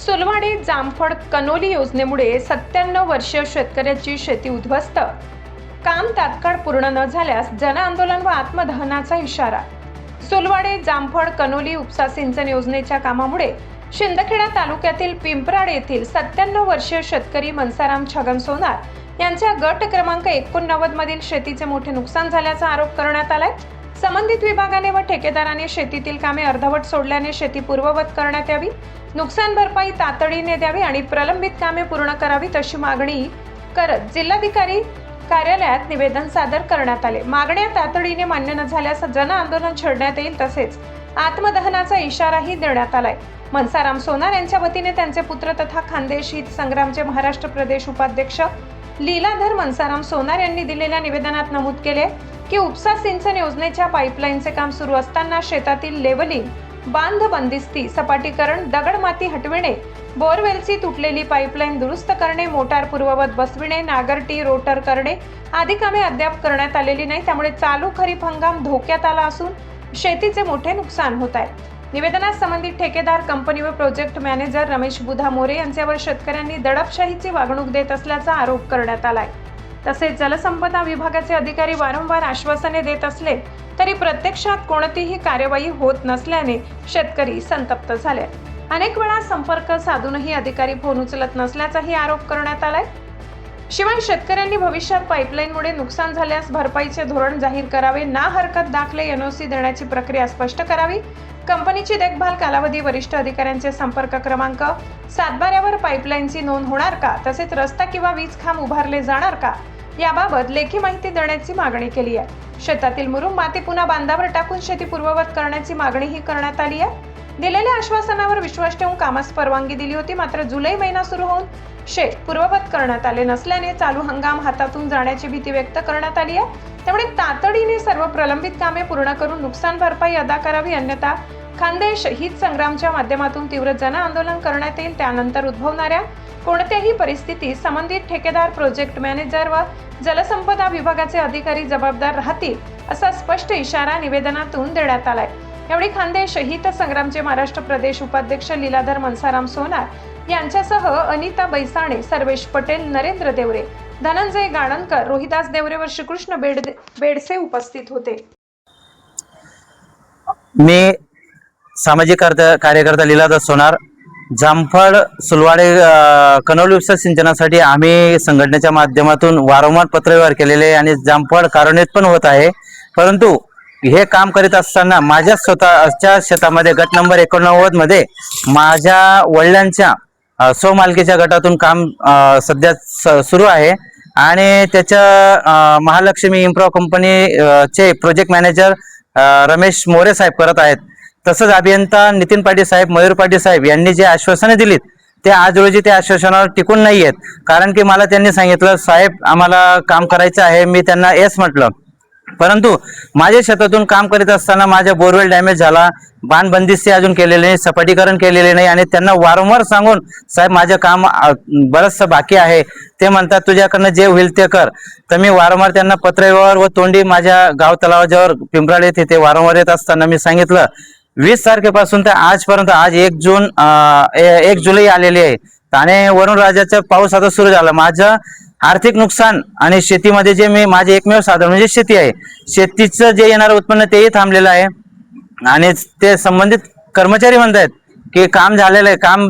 Sulwade Jamphal Connolly योजनेमुळे 97 वर्षीय शेतकऱ्याची शेती उद्ध्वस्त. काम तात्काळ पूर्ण न झाल्यास जनआंदोलन व आत्मदहनाचा इशारा. सुलवाडे जामफळ कनोली उपसा सिंचन योजनेच्या कामामुळे शिंदखेडा तालुक्यातील पिंपराड येथील 97 वर्षीय शेतकरी मनसाराम छगन सोनार यांच्या गट क्रमांक 89 मधील शेतीचे मोठे नुकसान झाल्याचा आरोप करण्यात आलाय. संबंधित विभागाने व ठेकेदाराने शेतीतील कामे अर्धवट सोडल्याने शेती पूर्ववत करण्यात यावी, नुकसान भरपाई तातडीने द्यावी आणि प्रलंबित कामे पूर्ण करावीत अशी मागणी करत जिल्हाधिकारी कार्यालयात निवेदन सादर करण्यात आले. मागण्या तातडीने मान्य न झाल्यास जनआंदोलन छेडण्यात येईल, तसेच आत्मदहनाचा इशाराही देण्यात आलाय. मनसाराम सोनार यांच्या वतीने त्यांचे पुत्र तथा खानदेश हित संग्रामचे महाराष्ट्र प्रदेश उपाध्यक्ष लीलाधर मनसाराम सोनार यांनी दिलेल्या निवेदनात नमूद केले की उपसा सिंचन योजनेच्या पाईपलाईनचे काम सुरू असताना शेतातील लेवलिंग, बांध बंदिस्ती, सपाटीकरण, दगडमाती हटविणे, बोरवेलची तुटलेली पाईपलाईन दुरुस्त करणे, मोटार पूर्ववत बसविणे, नागरटी रोटर करणे आदी कामे अद्याप करण्यात आलेली नाही. त्यामुळे चालू खरीप हंगाम धोक्यात आला असून शेतीचे मोठे नुकसान होत आहे. निवेदनात संबंधित ठेकेदार, कंपनी व प्रोजेक्ट मॅनेजर रमेश बुधा मोरे यांच्यावर शेतकऱ्यांनी दडपशाहीची वागणूक देत असल्याचा आरोप करण्यात आलाय. तसेच जलसंपदा विभागाचे अधिकारी वारंवार आश्वासने देत असले तरी प्रत्यक्षात कोणतीही कार्यवाही होत नसल्याने शेतकरी संतप्त झाले. अनेक वेळा संपर्क साधूनही अधिकारी फोन उचलत नसल्याचाही आरोप करण्यात आलाय. शिवाय शेतकऱ्यांनी भविष्यात पाईपलाईनमुळे नुकसान झाल्यास भरपाईचे धोरण जाहीर करावे, ना हरकत दाखले एनओसी देण्याची प्रक्रिया स्पष्ट करावी, कंपनीची देखभाल कालावधी, वरिष्ठ अधिकाऱ्यांचे संपर्क क्रमांक, सातबाऱ्यावर पाईपलाईनची नोंद होणार का, तसेच रस्ता किंवा वीज खांब उभारले जाणार का याबाबत लेखी माहिती देण्याची मागणी केली आहे. शेतातील मुरुम माती पुन्हा बांधावर टाकून शेती पूर्ववत करण्याची मागणीही करण्यात आली आहे. दिलेल्या आश्वासनावर विश्वास ठेवून कामास परवानगी दिली होती, मात्र जुलै महिना सुरू होऊन शेत पूर्ववत करण्यात आले नसल्याने चालू हंगाम हातातून जाण्याची भीती व्यक्त करण्यात आली आहे. त्यामुळे तातडीने सर्व प्रलंबित कामे पूर्ण करून नुकसान भरपाई अदा करावी, अन्यथा खानदेश हित संग्रामच्या माध्यमातून तीव्र जन आंदोलन करण्यात येईल. त्यानंतर उद्भवणाऱ्या कोणत्याही परिस्थितीत संबंधित ठेकेदार, प्रोजेक्ट मॅनेजर व जलसंपदा विभागाचे अधिकारी जबाबदार राहतील असा स्पष्ट इशारा निवेदनातून देण्यात आलाय. यावेळी खानदेश हित संग्रामचे महाराष्ट्र प्रदेश उपाध्यक्ष लीलाधर मनसाराम सोनार यांच्यासह अनिता बैसाणे, सर्वेश पटेल, नरेंद्र देवरे, धनंजय गाणनकर, रोहिदास देवरे व श्रीकृष्ण बेडसे उपस्थित होते. मी सामाजिक कार्यकर्ता लीलाधर सोनार, जामफळ सुलवाडे कनोली उपसा सिंचनासाठी आम्ही संघटनेच्या माध्यमातून वारंवार पत्रव्यवहार केलेले आणि जामफळ कार्यान्वित पण होत आहे. परंतु हे काम करीत असताना माझ्या स्वतःच्या शेतामध्ये गट नंबर 89 मध्ये माझ्या वडिलांच्या स्वमालकीच्या गटातून काम सध्या सुरू आहे आणि त्याच्या महालक्ष्मी इम्प्रो कंपनीचे प्रोजेक्ट मॅनेजर रमेश मोरे साहेब करत आहेत. तसंच अभियंता नितीन पाटील साहेब, मयूर पाटील साहेब यांनी जे आश्वासने दिलीत ते आज रोजी त्या आश्वासनावर टिकून नाही आहेत. कारण की मला त्यांनी सांगितलं, साहेब आम्हाला काम करायचं आहे. मी त्यांना येस म्हटलं, परंतु माझ्या शेतातून काम करीत असताना माझ्या बोरवेल डॅमेज झाला, बांध बंदिस्ती अजून केलेली नाही, सपाटीकरण केलेले नाही आणि त्यांना वारंवार सांगून साहेब माझं काम बरंचसं बाकी आहे. ते म्हणतात तुझ्याकडनं जे होईल ते कर. तर मी वारंवार त्यांना पत्रव्यवहार व तोंडी माझ्या गाव तलावाजवळ पिंपराड येथे ते वारंवार येत असताना मी सांगितलं 20 तारखेपासून तर आजपर्यंत, आज 1 जुलै आलेली आहे आणि वरुण राजाचा पाऊस आता सुरू झाला. माझं आर्थिक नुकसान आणि शेतीमध्ये जे माझे एकमेव साधन म्हणजे शेती आहे, शेतीचं जे येणारं उत्पन्न तेही थांबलेलं आहे आणि ते संबंधित कर्मचारी म्हणतात की काम झालेलं आहे, काम